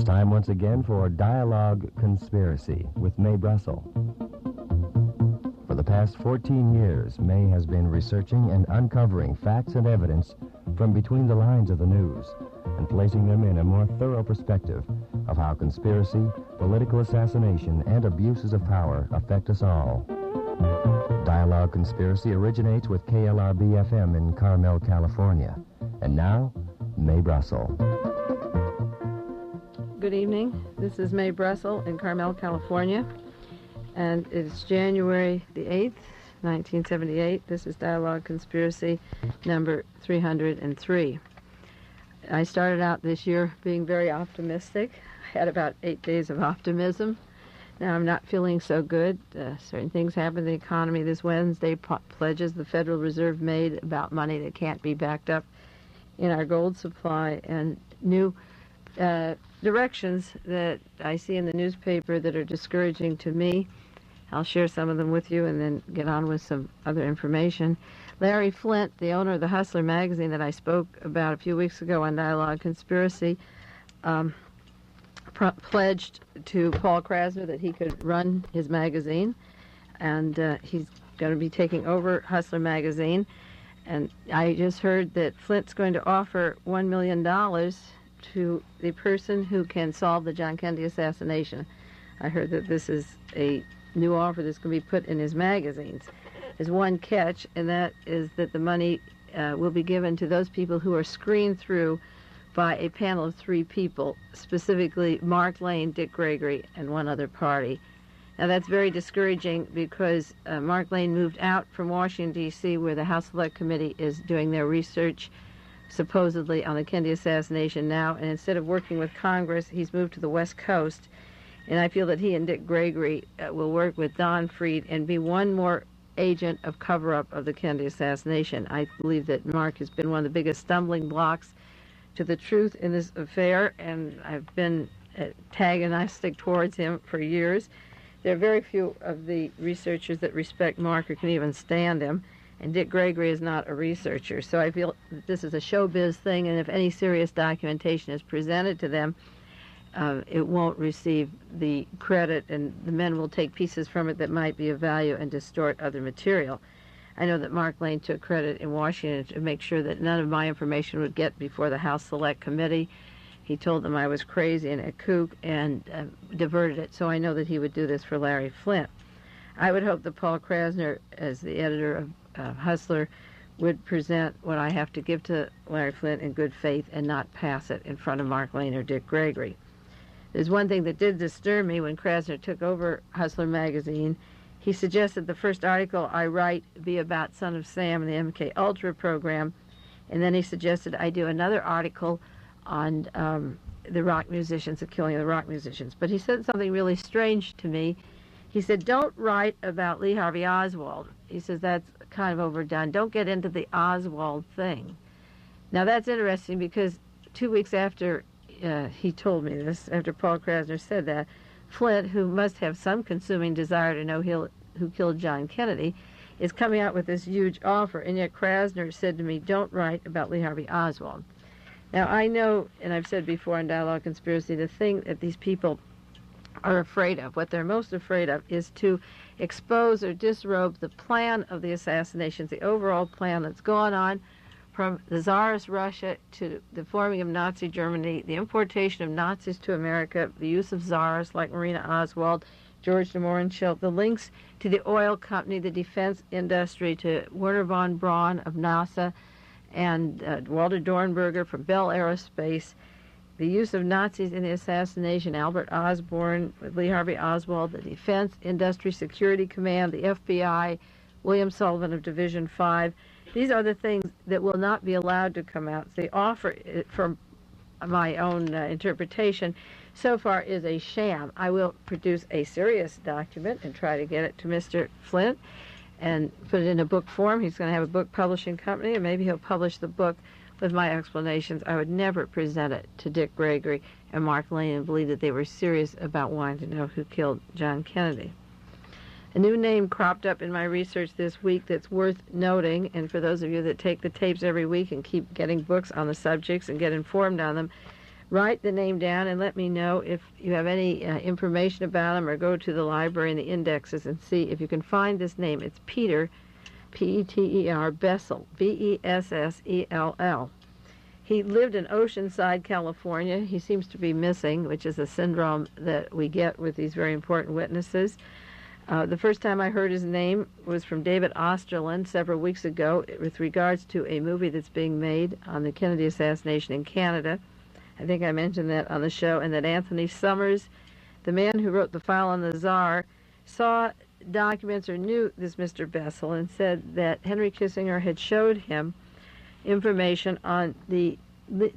time once again for Dialogue Conspiracy with Mae Brussell. For the past 14 years, Mae has been researching and uncovering facts and evidence from between the lines of the news and placing them in a more thorough perspective of how conspiracy, political assassination, and abuses of power affect us all. Dialogue Conspiracy originates with KLRB-FM in Carmel, California. And now, Mae Brussell. Good evening. This is Mae Brussell in Carmel, California, and it's January the 8th, 1978. This is Dialogue Conspiracy number 303. I started out this year being very optimistic. I had about 8 days of optimism. Now I'm not feeling so good. Certain things happen in the economy. This Wednesday, pledges the Federal Reserve made about money that can't be backed up in our gold supply, and new directions that I see in the newspaper that are discouraging to me. I'll share some of them with you and then get on with some other information. Larry Flynt, the owner of the Hustler magazine that I spoke about a few weeks ago on Dialogue Conspiracy, pledged to Paul Krasner that he could run his magazine, and he's going to be taking over Hustler magazine. And I just heard that Flynt's going to offer $1 million to the person who can solve the John Kennedy assassination. I heard that this is a new offer that's going to be put in his magazines. There's one catch, and that is that the money will be given to those people who are screened through by a panel of 3 people, specifically Mark Lane, Dick Gregory, and one other party. Now that's very discouraging because Mark Lane moved out from Washington, D.C., where the House Select Committee is doing their research supposedly on the Kennedy assassination now, and instead of working with Congress, he's moved to the West Coast. And I feel that he and Dick Gregory will work with Don Freed and be one more agent of cover-up of the Kennedy assassination. I believe that Mark has been one of the biggest stumbling blocks to the truth in this affair, and I've been antagonistic towards him for years. There are very few of the researchers that respect Mark or can even stand him, and Dick Gregory is not a researcher. So I feel that this is a showbiz thing, and if any serious documentation is presented to them, it won't receive the credit, and the men will take pieces from it that might be of value and distort other material. I know that Mark Lane took credit in Washington to make sure that none of my information would get before the House Select Committee. He told them I was crazy and a kook and diverted it, so I know that he would do this for Larry Flynt. I would hope that Paul Krasner, as the editor of Hustler, would present what I have to give to Larry Flynt in good faith and not pass it in front of Mark Lane or Dick Gregory. There's one thing that did disturb me when Krasner took over Hustler magazine. He suggested the first article I write be about Son of Sam and the MK Ultra program, and then he suggested I do another article on the rock musicians, the killing of the rock musicians. But he said something really strange to me. He said, don't write about Lee Harvey Oswald. He says, that's kind of overdone. Don't get into the Oswald thing. Now, that's interesting because 2 weeks after he told me this, after Paul Krasner said that, Flynt, who must have some consuming desire to know who killed John Kennedy, is coming out with this huge offer. And yet Krasner said to me, don't write about Lee Harvey Oswald. Now, I know, and I've said before in Dialogue Conspiracy, the thing that these people are afraid of, what they're most afraid of, is to expose or disrobe the plan of the assassinations, the overall plan that's gone on from the Tsarist Russia to the forming of Nazi Germany, the importation of Nazis to America, the use of czars like Marina Oswald, George de Mohrenschildt, the links to the oil company, the defense industry, to Werner von Braun of NASA, and Walter Dornberger from Bell Aerospace, the use of Nazis in the assassination, Albert Osborne with Lee Harvey Oswald, the Defense Industry Security Command, the FBI, William Sullivan of Division 5. These are the things that will not be allowed to come out. The offer, from my own interpretation, so far is a sham. I will produce a serious document and try to get it to Mr. Flynt and put it in a book form. He's going to have a book publishing company, and maybe he'll publish the book with my explanations. I would never present it to Dick Gregory and Mark Lane and believe that they were serious about wanting to know who killed John Kennedy. A new name cropped up in my research this week that's worth noting, and for those of you that take the tapes every week and keep getting books on the subjects and get informed on them, write the name down and let me know if you have any information about him, or go to the library and the indexes and see if you can find this name. It's Peter, P-E-T-E-R, Bessell, B-E-S-S-E-L-L. He lived in Oceanside, California. He seems to be missing, which is a syndrome that we get with these very important witnesses. The first time I heard his name was from David Osterland several weeks ago with regards to a movie that's being made on the Kennedy assassination in Canada. I think I mentioned that on the show, and that Anthony Summers, the man who wrote The File on the Tsar, saw documents or knew this Mr. Bessell and said that Henry Kissinger had showed him information on the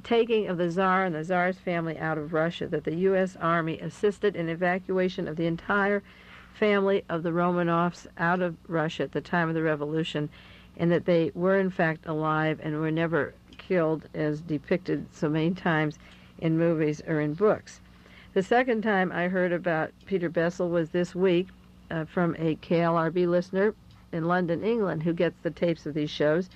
taking of the Tsar and the Tsar's family out of Russia, that the U.S. Army assisted in evacuation of the entire family of the Romanovs out of Russia at the time of the revolution, and that they were in fact alive and were never killed as depicted so many times in movies or in books. The second time I heard about Peter Bessell was this week from a KLRB listener in London, England, who gets the tapes of these shows.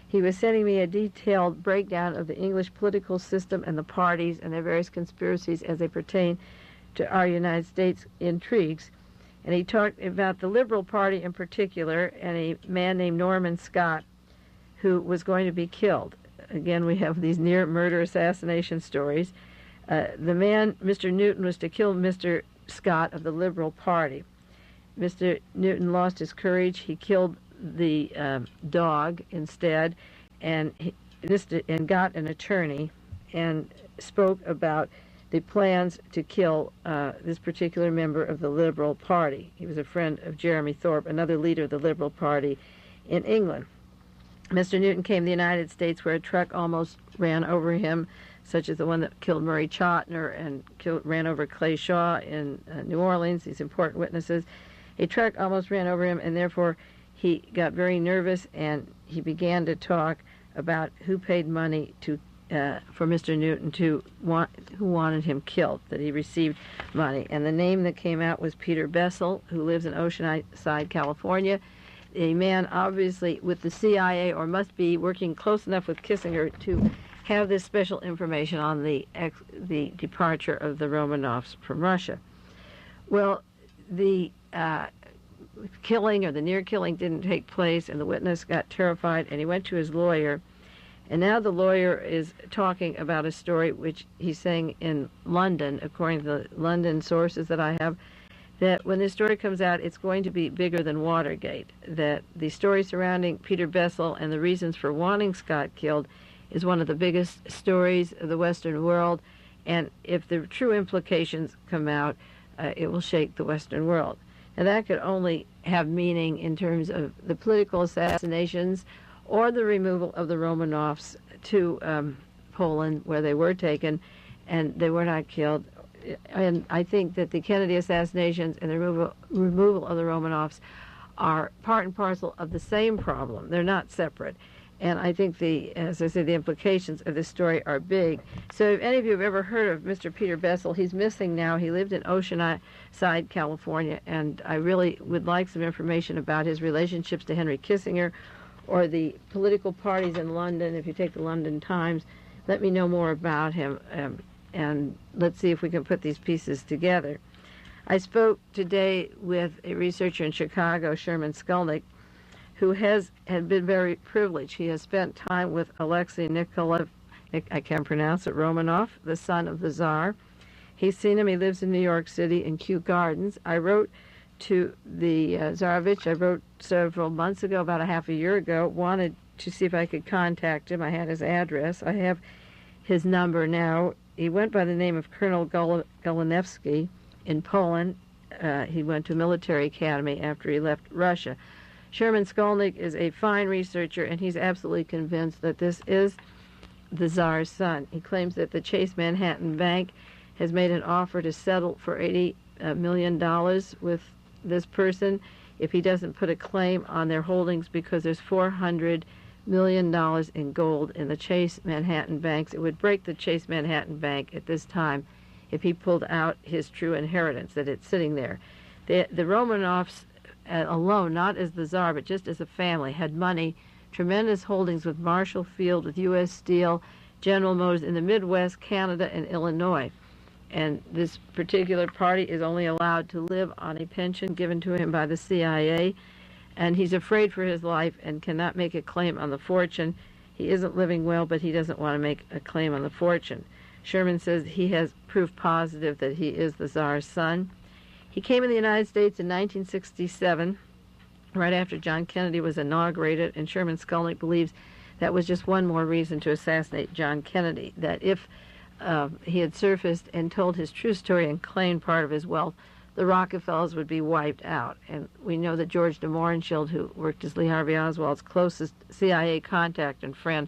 He was sending me a detailed breakdown of the English political system and the parties and their various conspiracies as they pertain to our United States intrigues. And he talked about the Liberal Party in particular, and a man named Norman Scott who was going to be killed. Again, we have these near murder assassination stories. The man, Mr. Newton, was to kill Mr. Scott of the Liberal Party. Mr. Newton lost his courage. He killed the dog instead, and got an attorney and spoke about the plans to kill this particular member of the Liberal Party. He was a friend of Jeremy Thorpe, another leader of the Liberal Party in England. Mr. Newton came to the United States where a truck almost ran over him, such as the one that killed Murray Chotiner and ran over Clay Shaw in New Orleans, these important witnesses. A truck almost ran over him, and therefore he got very nervous, and he began to talk about who paid money for Mr. Newton who wanted him killed, that he received money. And the name that came out was Peter Bessell, who lives in Oceanside, California, a man obviously with the CIA, or must be working close enough with Kissinger to have this special information on the departure of the Romanovs from Russia. Well, the killing or the near killing didn't take place, and the witness got terrified, and he went to his lawyer. And now the lawyer is talking about a story which he's saying in London, according to the London sources that I have, that when this story comes out, it's going to be bigger than Watergate, that the story surrounding Peter Bessell and the reasons for wanting Scott killed is one of the biggest stories of the Western world, and if the true implications come out, it will shake the Western world. And that could only have meaning in terms of the political assassinations or the removal of the Romanovs to Poland, where they were taken and they were not killed. And I think that the Kennedy assassinations and the removal of the Romanovs are part and parcel of the same problem. They're not separate. And I think as I said, the implications of this story are big. So if any of you have ever heard of Mr. Peter Bessell, he's missing now. He lived in Oceanside, California, and I really would like some information about his relationships to Henry Kissinger or the political parties in London. If you take the London Times, let me know more about him, and let's see if we can put these pieces together. I spoke today with a researcher in Chicago, Sherman Skulnick, who had been very privileged. He has spent time with Alexei Nikolaevich, I can't pronounce it, Romanov, the son of the Tsar. He's seen him. He lives in New York City in Kew Gardens. I wrote to the Tsarevich, I wrote several months ago, about a half a year ago, wanted to see if I could contact him. I had his address. I have his number now. He went by the name of Colonel Golanewski in Poland. He went to a military academy after he left Russia. Sherman Skulnick is a fine researcher, and he's absolutely convinced that this is the Tsar's son. He claims that the Chase Manhattan Bank has made an offer to settle for $80 million with this person if he doesn't put a claim on their holdings, because there's $400 million in gold in the Chase Manhattan banks. It would break the Chase Manhattan Bank at this time if he pulled out his true inheritance, that it's sitting there. The Romanovs alone, not as the Tsar, but just as a family, had money, tremendous holdings with Marshall Field, with U.S. Steel, General Motors in the Midwest, Canada, and Illinois. And this particular party is only allowed to live on a pension given to him by the CIA, and he's afraid for his life and cannot make a claim on the fortune. He isn't living well, but he doesn't want to make a claim on the fortune. Sherman says he has proof positive that he is the Tsar's son. He came in the United States in 1967, right after John Kennedy was inaugurated, and Sherman Skolnick believes that was just one more reason to assassinate John Kennedy, that if he had surfaced and told his true story and claimed part of his wealth, the Rockefellers would be wiped out. And we know that George de Mohrenschildt, who worked as Lee Harvey Oswald's closest CIA contact and friend,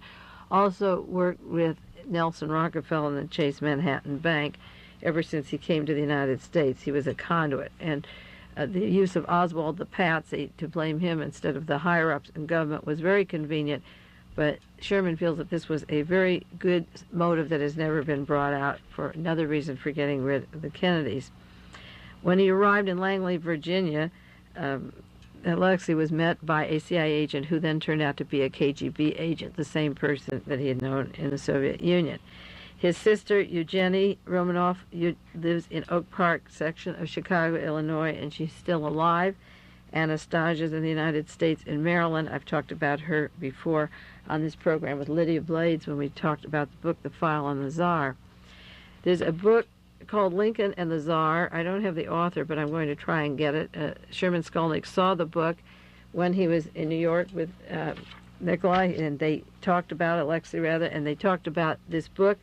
also worked with Nelson Rockefeller and the Chase Manhattan Bank ever since he came to the United States. He was a conduit. And the use of Oswald the Patsy to blame him instead of the higher-ups in government was very convenient. But Sherman feels that this was a very good motive that has never been brought out for another reason for getting rid of the Kennedys. When he arrived in Langley, Virginia, Alexei was met by a CIA agent who then turned out to be a KGB agent, the same person that he had known in the Soviet Union. His sister, Eugenie Romanov, lives in Oak Park section of Chicago, Illinois, and she's still alive. Anastasia's in the United States, in Maryland. I've talked about her before on this program with Lydia Blades when we talked about the book, The File on the Tsar. There's a book called Lincoln and the Tsar. I don't have the author, but I'm going to try and get it. Sherman Skolnick saw the book when he was in New York with Nikolai, and they talked about Alexei, and they talked about this book.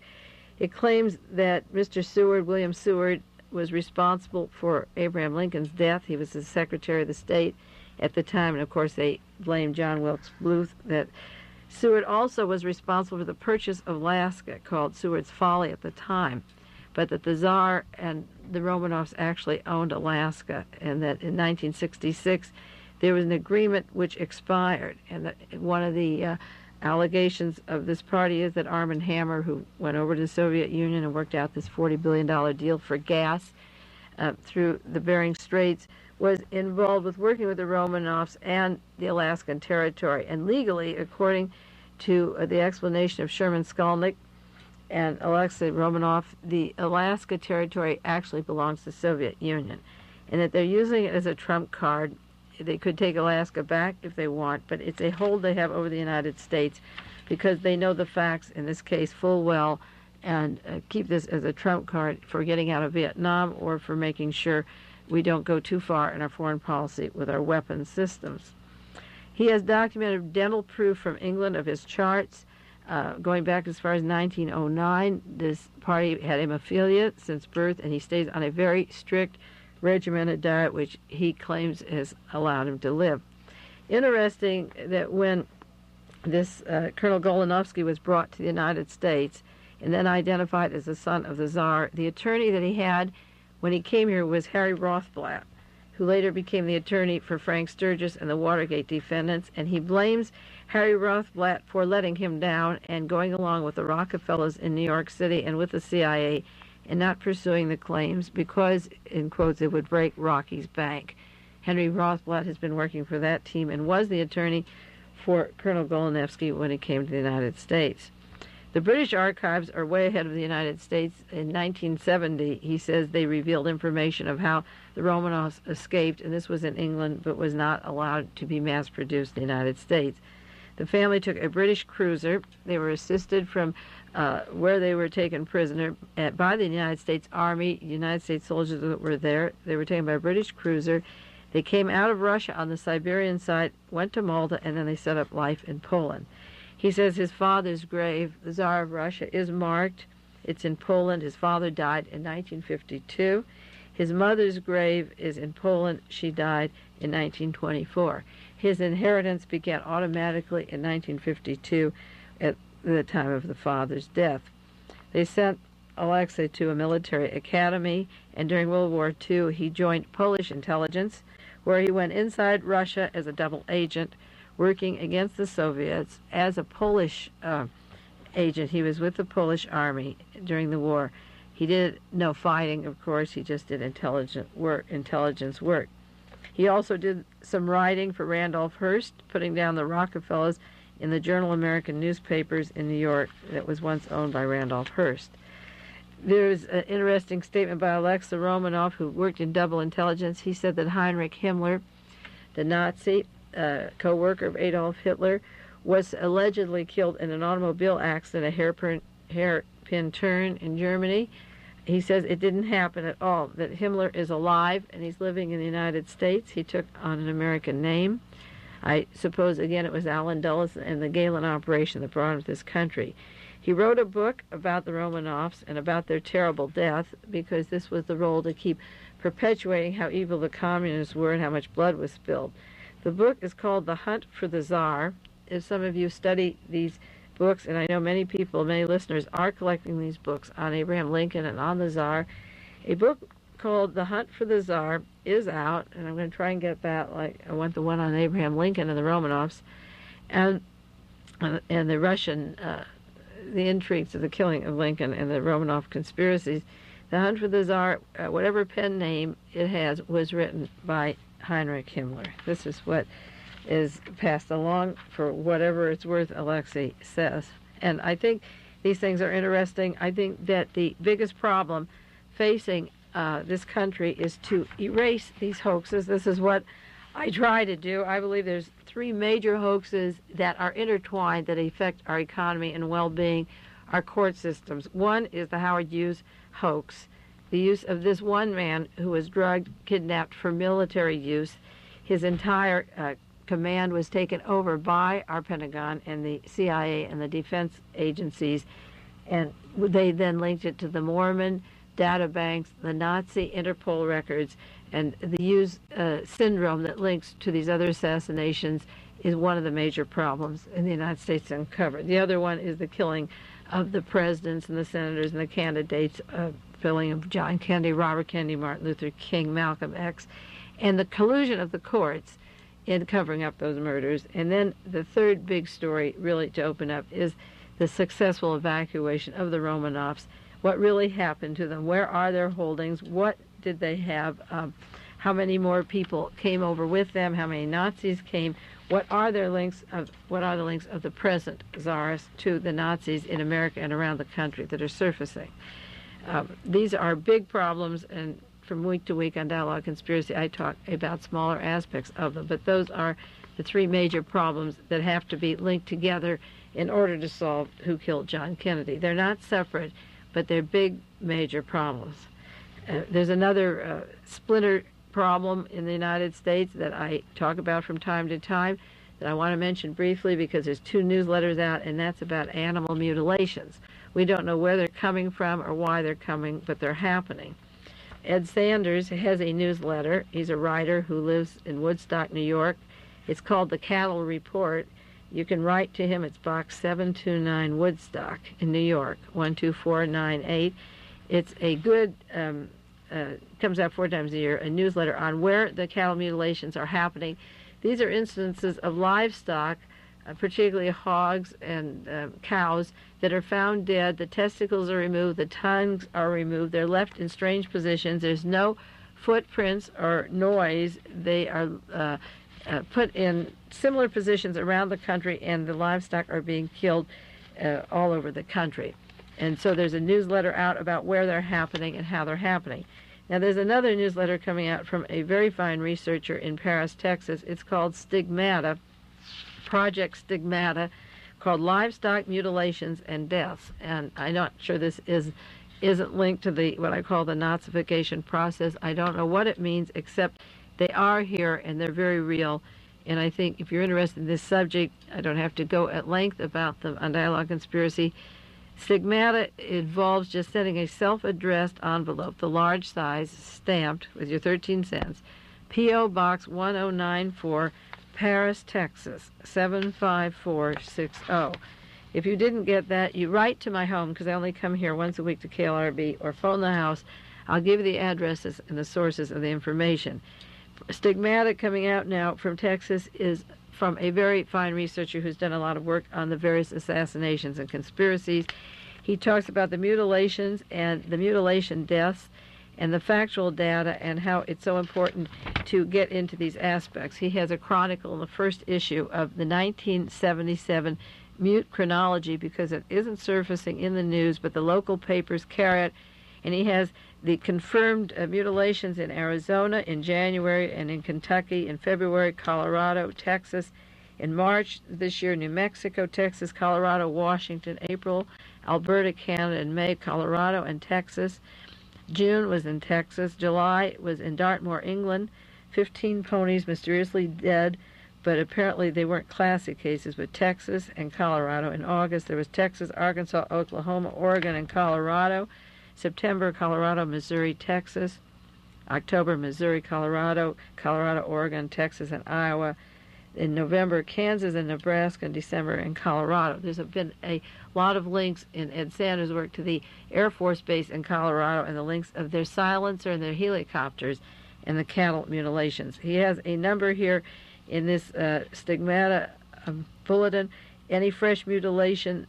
It claims that Mr. Seward, William Seward, was responsible for Abraham Lincoln's death. He was the Secretary of the State at the time, and of course they blamed John Wilkes Booth. That Seward also was responsible for the purchase of Alaska, called Seward's Folly at the time, but that the Tsar and the Romanovs actually owned Alaska, and that in 1966 there was an agreement which expired, and that one of the allegations of this party is that Armand Hammer, who went over to the Soviet Union and worked out this $40 billion deal for gas through the Bering Straits, was involved with working with the Romanovs and the Alaskan Territory. And legally, according to the explanation of Sherman Skolnick and Alexei Romanov, the Alaska Territory actually belongs to the Soviet Union, and that they're using it as a trump card. They could take Alaska back if they want, but it's a hold they have over the United States because they know the facts in this case full well, and keep this as a trump card for getting out of Vietnam or for making sure we don't go too far in our foreign policy with our weapons systems. He has documented dental proof from England of his charts going back as far as 1909. This party had hemophilia since birth, and he stays on a very strict regimented diet, which he claims has allowed him to live. Interesting that when this Colonel Golinovsky was brought to the United States and then identified as the son of the Tsar, the attorney that he had when he came here was Harry Rothblatt, who later became the attorney for Frank Sturgis and the Watergate defendants, and he blames Harry Rothblatt for letting him down and going along with the Rockefellers in New York City and with the CIA and not pursuing the claims because, in quotes, it would break Rocky's bank. Henry Rothblatt has been working for that team and was the attorney for Colonel Golinovsky when he came to the United States. The British archives are way ahead of the United States. In 1970, he says they revealed information of how the Romanovs escaped, and this was in England, but was not allowed to be mass-produced in the United States. The family took a British cruiser. They were assisted from where they were taken prisoner by the United States Army. United States soldiers that were there. They were taken by a British cruiser. They came out of Russia on the Siberian side, went to Malta, and then they set up life in Poland. He says his father's grave, the Tsar of Russia, is marked. It's in Poland. His father died in 1952. His mother's grave is in Poland. She died in 1924. His inheritance began automatically in 1952 at the time of the father's death. They sent Alexei to a military academy, and during World War II he joined Polish intelligence, where he went inside Russia as a double agent, working against the Soviets as a Polish agent. He was with the Polish army during the war. He did no fighting, of course. He just did intelligence work. He also did some writing for Randolph Hearst, putting down the Rockefellers in the Journal American newspapers in New York that was once owned by Randolph Hearst. There's an interesting statement by Alexei Romanov, who worked in double intelligence. He said that Heinrich Himmler, the Nazi co-worker of Adolf Hitler, was allegedly killed in an automobile accident, a hairpin turn in Germany. He says it didn't happen at all, that Himmler is alive and he's living in the United States. He took on an American name. I suppose, again, it was Allen Dulles and the Galen operation that brought him to this country. He wrote a book about the Romanovs and about their terrible death, because this was the role to keep perpetuating how evil the communists were and how much blood was spilled. The book is called The Hunt for the Tsar. If some of you study these books, and I know many people, many listeners, are collecting these books on Abraham Lincoln and on the Tsar, a book called The Hunt for the Tsar is out, and I'm going to try and get that. Like, I want the one on Abraham Lincoln and the Romanovs, and the Russian, the intrigues of the killing of Lincoln and the Romanov conspiracies. The Hunt for the Tsar, whatever pen name it has, was written by Heinrich Himmler. This is what is passed along for whatever it's worth, Alexei says. And I think these things are interesting. I think that the biggest problem facing this country is to erase these hoaxes. This is what I try to do. I believe there's three major hoaxes that are intertwined that affect our economy and well-being, our court systems. One is the Howard Hughes hoax, the use of this one man who was drugged, kidnapped for military use. His entire command was taken over by our Pentagon and the CIA and the defense agencies, and they then linked it to the Mormon data banks, the Nazi Interpol records, and the Hughes syndrome that links to these other assassinations is one of the major problems in the United States uncovered. The other one is the killing of the presidents and the senators and the candidates, killing of John Kennedy, Robert Kennedy, Martin Luther King, Malcolm X, and the collusion of the courts in covering up those murders. And then the third big story, really, to open up, is the successful evacuation of the Romanovs. What really happened to them? Where are their holdings? What did they have? How many more people came over with them? How many Nazis came? What are the links of the present czars to the Nazis in America and around the country that are surfacing? These are big problems, and from week to week on Dialogue Conspiracy, I talk about smaller aspects of them. But those are the three major problems that have to be linked together in order to solve who killed John Kennedy. They're not separate, but they're big, major problems. There's another splinter problem in the United States that I talk about from time to time that I want to mention briefly, because there's two newsletters out, and that's about animal mutilations. We don't know where they're coming from or why they're coming, but they're happening. Ed Sanders has a newsletter. He's a writer who lives in Woodstock, New York. It's called The Cattle Report. You can write to him. It's Box 729, Woodstock in New York, 12498. It's a good, comes out 4 times a year, a newsletter on where the cattle mutilations are happening. These are instances of livestock, particularly hogs and cows, that are found dead. The testicles are removed, the tongues are removed, they're left in strange positions. There's no footprints or noise. They are put in similar positions around the country, and the livestock are being killed all over the country. And so there's a newsletter out about where they're happening and how they're happening. Now, there's another newsletter coming out from a very fine researcher in Paris, Texas. It's called Stigmata, Project Stigmata, called Livestock Mutilations and Deaths. And I'm not sure this isn't linked to the what I call the Nazification process. I don't know what it means, except they are here and they're very real. And I think if you're interested in this subject, I don't have to go at length about them on Dialogue Conspiracy. Stigmata involves just sending a self-addressed envelope, the large size, stamped with your 13 cents, P.O. Box 1094, Paris, Texas, 75460. If you didn't get that, you write to my home, because I only come here once a week to KLRB, or phone the house. I'll give you the addresses and the sources of the information. Stigmata, coming out now from Texas, is from a very fine researcher who's done a lot of work on the various assassinations and conspiracies. He talks about the mutilations and the mutilation deaths, and the factual data and how it's so important to get into these aspects. He has a chronicle in the first issue of the 1977 mute chronology, because it isn't surfacing in the news, but the local papers carry it, and he has the confirmed mutilations in Arizona in January, and in Kentucky in February, Colorado, Texas in March this year, New Mexico, Texas, Colorado, Washington, April, Alberta, Canada in May, Colorado and Texas. June was in Texas. July was in Dartmoor, England. 15 ponies mysteriously dead, but apparently they weren't classic cases, but Texas and Colorado. In August, there was Texas, Arkansas, Oklahoma, Oregon, and Colorado. September, Colorado, Missouri, Texas. October, Missouri, Colorado, Oregon, Texas, and Iowa. In November, Kansas and Nebraska. In December, in Colorado. There's been a lot of links in Ed Sanders' work to the Air Force Base in Colorado and the links of their silencer and their helicopters and the cattle mutilations. He has a number here in this stigmata bulletin. Any fresh mutilation,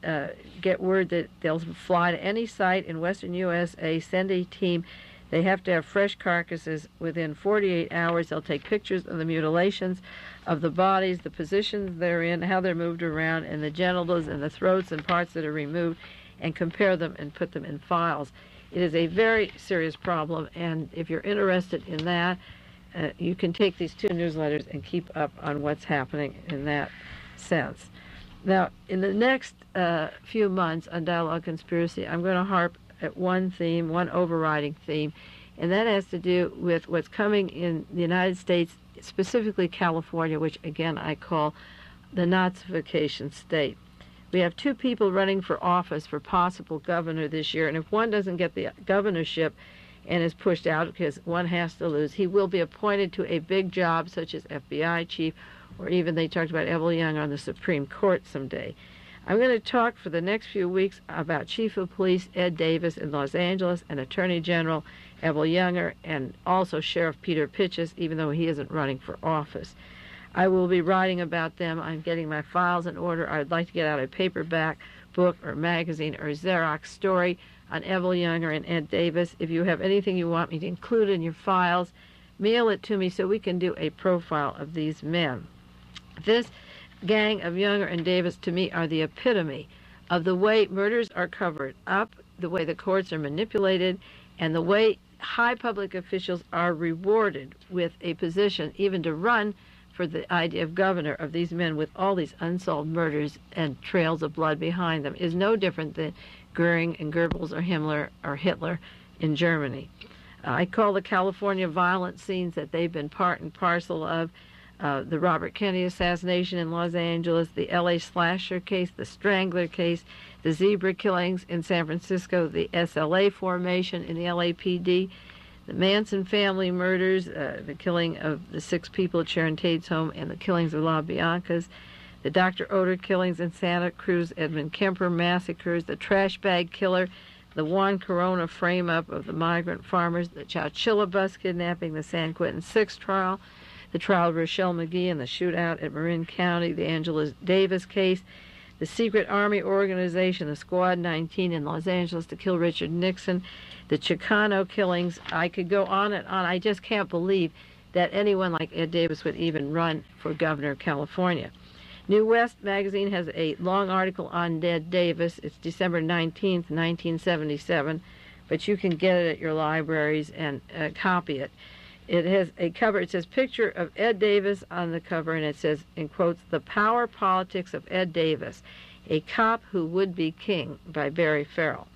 get word that they'll fly to any site in western USA, send a team. They have to have fresh carcasses within 48 hours. They'll take pictures of the mutilations, of the bodies, the positions they're in, how they're moved around, and the genitals and the throats and parts that are removed, and compare them and put them in files. It is a very serious problem, and if you're interested in that, you can take these two newsletters and keep up on what's happening in that sense. Now, in the next few months on Dialogue Conspiracy, I'm going to harp at one theme, one overriding theme, and that has to do with what's coming in the United States, specifically California, which again I call the Nazification state. We have two people running for office for possible governor this year, and if one doesn't get the governorship and is pushed out because one has to lose, he will be appointed to a big job such as FBI chief, or even they talked about Evel Young on the Supreme Court someday. I'm going to talk for the next few weeks about Chief of Police Ed Davis in Los Angeles and Attorney General Evel Younger, and also Sheriff Peter Pitchess, even though he isn't running for office. I will be writing about them. I'm getting my files in order. I'd like to get out a paperback book or magazine or Xerox story on Evel Younger and Ed Davis. If you have anything you want me to include in your files, mail it to me so we can do a profile of these men. This gang of Younger and Davis, to me, are the epitome of the way murders are covered up, the way the courts are manipulated, and the way high public officials are rewarded with a position, even to run for the idea of governor of these men with all these unsolved murders and trails of blood behind them, is no different than Goering and Goebbels or Himmler or Hitler in Germany. I call the California violent scenes that they've been part and parcel of, the Robert Kennedy assassination in Los Angeles, the L.A. Slasher case, the Strangler case, the Zebra killings in San Francisco, the SLA formation in the LAPD, the Manson family murders, the killing of the 6 people at Sharon Tate's home, and the killings of La Bianca's, the Dr. Oder killings in Santa Cruz, Edmund Kemper massacres, the trash bag killer, the Juan Corona frame-up of the migrant farmers, the Chowchilla bus kidnapping, the San Quentin 6 trial, the trial of Rochelle McGee and the shootout at Marin County, the Angela Davis case, the secret army organization, the Squad 19 in Los Angeles to kill Richard Nixon, the Chicano killings. I could go on and on. I just can't believe that anyone like Ed Davis would even run for governor of California. New West magazine has a long article on Ed Davis. It's December 19th, 1977, but you can get it at your libraries and copy it. It has a cover. It says picture of Ed Davis on the cover, and it says, in quotes, "The Power Politics of Ed Davis, a Cop Who Would Be King" by Barry Farrell.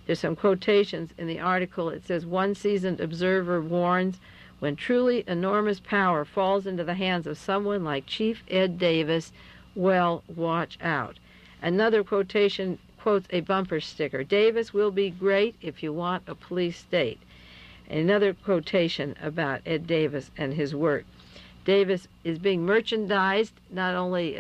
There's some quotations in the article. It says, "One seasoned observer warns, when truly enormous power falls into the hands of someone like Chief Ed Davis, well, watch out." Another quotation quotes a bumper sticker, "Davis will be great if you want a police state." Another quotation about Ed Davis and his work. Davis is being merchandised. Not only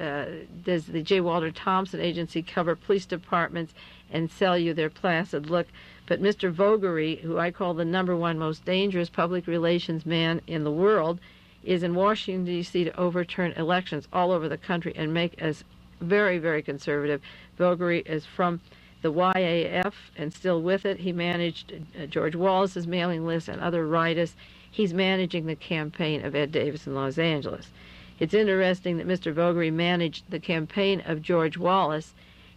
does the J. Walter Thompson Agency cover police departments and sell you their placid look, but Mr. Vogary, who I call the #1 most dangerous public relations man in the world, is in Washington, D.C. to overturn elections all over the country and make us very, very conservative. Vogary is from the YAF and still with it. He managed George Wallace's mailing list and other writers. He's managing the campaign of Ed Davis in Los Angeles. It's interesting that Mr. Vogary managed the campaign of George Wallace,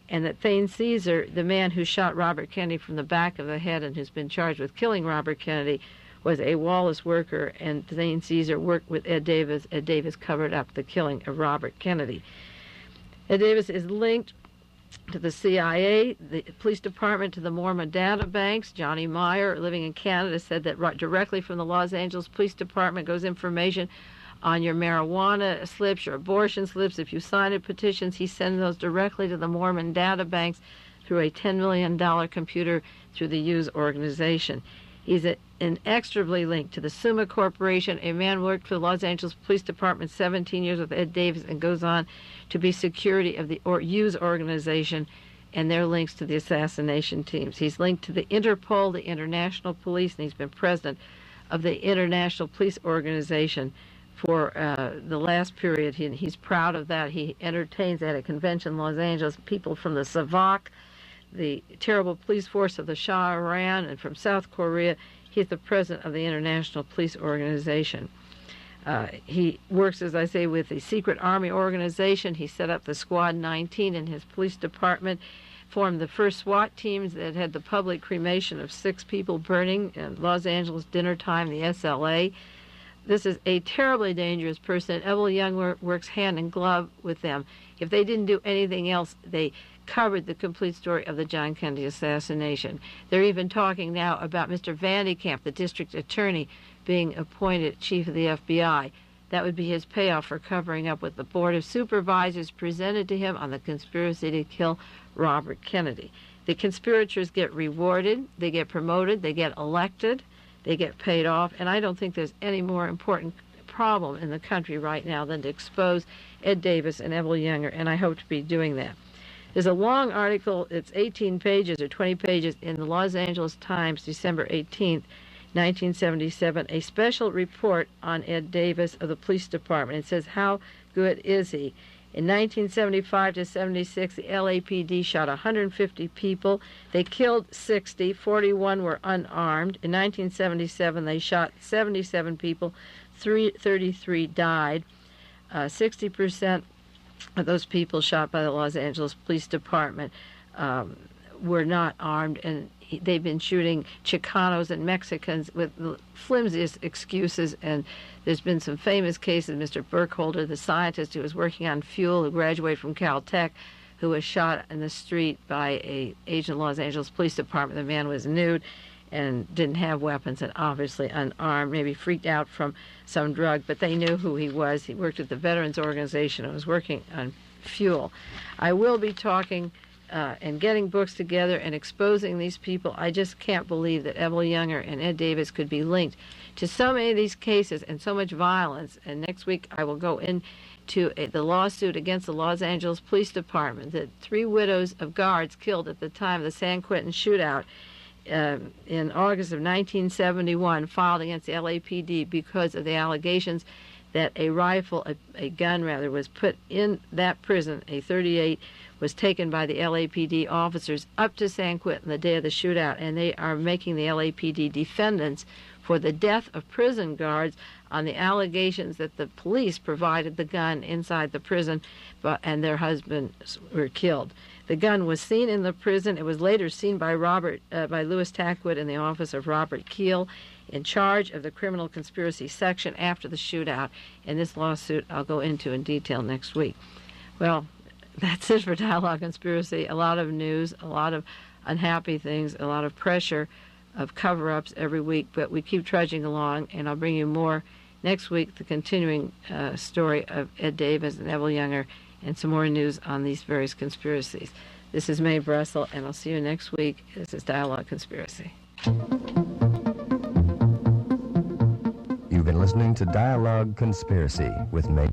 and that Thane Caesar, the man who shot Robert Kennedy from the back of the head and who's been charged with killing Robert Kennedy, was a Wallace worker, and Thane Caesar worked with Ed Davis. Ed Davis covered up the killing of Robert Kennedy. Ed Davis is linked to the CIA, the police department, to the Mormon data banks. Johnny Meyer, living in Canada, said that directly from the Los Angeles Police Department goes information on your marijuana slips, your abortion slips. If you sign petitions, he sends those directly to the Mormon data banks through a $10 million computer through the Hughes organization. He's inextricably linked to the Summa Corporation. A man worked for the Los Angeles Police Department 17 years with Ed Davis and goes on to be security of the Hughes organization and their links to the assassination teams. He's linked to the Interpol, the International Police, and he's been president of the International Police Organization for the last period. He's proud of that. He entertains at a convention in Los Angeles people from the SAVAK, the terrible police force of the Shah of Iran, and from South Korea. He's the president of the International Police Organization. He works, as I say, with the Secret Army Organization. He set up the Squad 19 in his police department, formed the first SWAT teams that had the public cremation of 6 people burning in Los Angeles dinner time, the SLA. This is a terribly dangerous person. Evelyn Young works hand in glove with them. If they didn't do anything else, they covered the complete story of the John Kennedy assassination. They're even talking now about Mr. Vandekamp, the district attorney, being appointed chief of the FBI. That would be his payoff for covering up what the Board of Supervisors presented to him on the conspiracy to kill Robert Kennedy. The conspirators get rewarded, they get promoted, they get elected, they get paid off, and I don't think there's any more important problem in the country right now than to expose Ed Davis and Evelyn Younger, and I hope to be doing that. There's a long article, it's 18 pages or 20 pages, in the Los Angeles Times, December 18th, 1977, a special report on Ed Davis of the police department. It says, how good is he? In 1975 to 76, the LAPD shot 150 people. They killed 60, 41 were unarmed. In 1977, they shot 77 people, 33 died. 60% of those people shot by the Los Angeles Police Department were not armed, and they've been shooting Chicanos and Mexicans with the flimsiest excuses, and there's been some famous cases. Mr. Burkholder, the scientist who was working on fuel, who graduated from Caltech, who was shot in the street by an agent of the Los Angeles Police Department. The man was nude and didn't have weapons and obviously unarmed, maybe freaked out from some drug, but they knew who he was. He worked at the Veterans Organization and was working on fuel. I will be talking and getting books together and exposing these people. I just can't believe that Evelyn Younger and Ed Davis could be linked to so many of these cases and so much violence. And next week I will go into the lawsuit against the Los Angeles Police Department, that 3 widows of guards killed at the time of the San Quentin shootout in August of 1971 filed against the LAPD because of the allegations that a rifle, a gun rather, was put in that prison, a .38, was taken by the LAPD officers up to San Quentin the day of the shootout, and they are making the LAPD defendants for the death of prison guards on the allegations that the police provided the gun inside the prison, and their husbands were killed. The gun was seen in the prison. It was later seen by Louis Tackwood in the office of Robert Keel, in charge of the criminal conspiracy section after the shootout. And this lawsuit I'll go into in detail next week. Well, that's it for Dialogue Conspiracy. A lot of news, a lot of unhappy things, a lot of pressure of cover-ups every week, but we keep trudging along, and I'll bring you more next week, the continuing story of Ed Davis and Evelyn Younger, and some more news on these various conspiracies. This is Mae Brussell, and I'll see you next week. This is Dialogue Conspiracy. You've been listening to Dialogue Conspiracy with Mae.